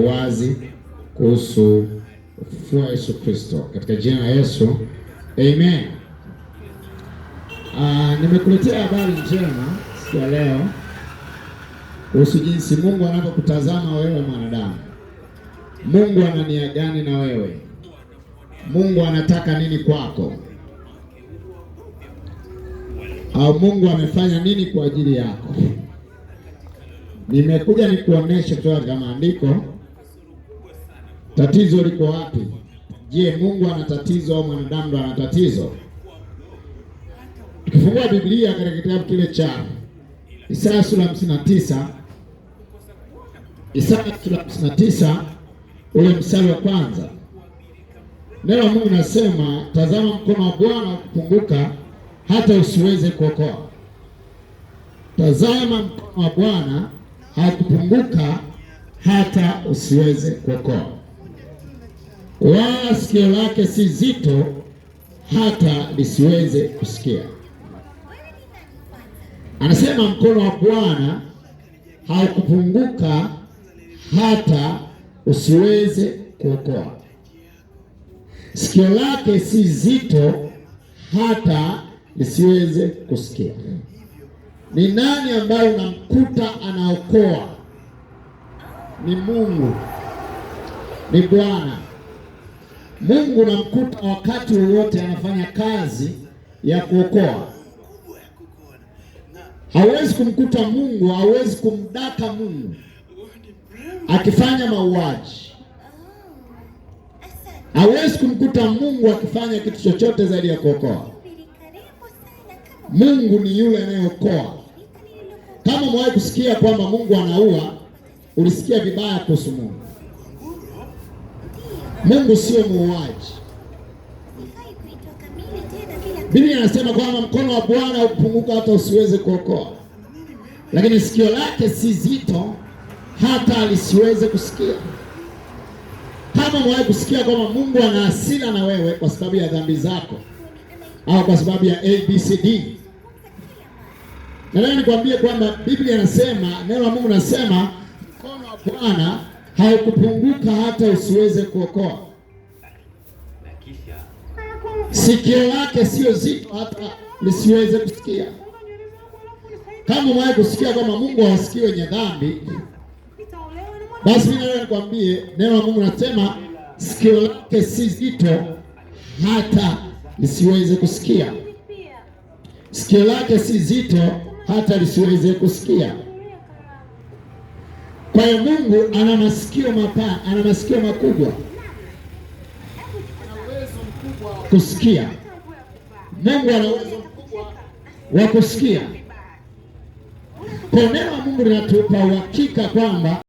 wazi kuhusu ufufuo wa Yesu Kristo katika jina la Yesu. Amen. Nimekuletea habari njema siku ya leo kuhusu jinsi Mungu anavyokutazama wewe mwanadamu. Mungu ana nia gani na wewe? Mungu anataka nini kwako? Au Mungu amefanya nini kwa ajili yako? Nimekuja nikuoneshe kutoka katika maandiko tatizo liko wapi. Je, Mungu ana tatizo au mwanadamu ndo ana tatizo? Tukifungua Biblia katika kitabu kile cha Isaya sura 59, Isaya sura 59 ule mstari wa kwanza, neno la Mungu nasema, tazama mkono wa Bwana ukupunguka hata usiweze kuokoa. Tazama mkono wa Bwana hakupunguka hata usiweze kuokoa, wala sikio lake si zito hata lisiweze kusikia. Anasema mkono wa Bwana haukupunguka hata usiweze kuokoa, sikio lake si zito hata lisiweze kusikia. Ni nani ambaye unamkuta anaokoa? Ni Mungu, ni Bwana. Mungu unamkuta wakati wowote anafanya kazi ya kuokoa. Hawezi kumkuta Mungu, hawezi kumdaka Mungu akifanya mauaji. Hawezi kumkuta Mungu akifanya kitu chochote zaidi ya kuokoa. Mungu ni yule anayeokoa. Kama mwahi kusikia kwamba Mungu anaua, ulisikia vibaya kuhusu Mungu. Mungu sio muuaji. Biblia inasema kwamba mkono wa Bwana haukupunguka hata usiweze kuokoa, lakini sikio lake si zito hata lisiweze kusikia. Kama mwahi kusikia kwamba Mungu ana hasira na wewe kwa sababu ya dhambi zako au kwa sababu ya ABCD, na leo nikwambie kwamba Biblia inasema, neno la Mungu nasema, mkono wa Bwana haukupunguka hata usiweze kuokoa. Sikio lake sio zito hata lisiweze kusikia. Kama mwahi kusikia kwamba Mungu hawasikii wenye dhambi, basi mimi leo nikwambie, neno la Mungu nasema sikio lake si zito hata lisiweze kusikia. Sikio lake si zito hata lisiweze kusikia. Kwa hiyo Mungu ana masikio mapana, ana masikio makubwa, ana uwezo mkubwa wa kusikia. Mungu ana uwezo mkubwa wa kusikia. Kwa neno la Mungu linatupa uhakika kwamba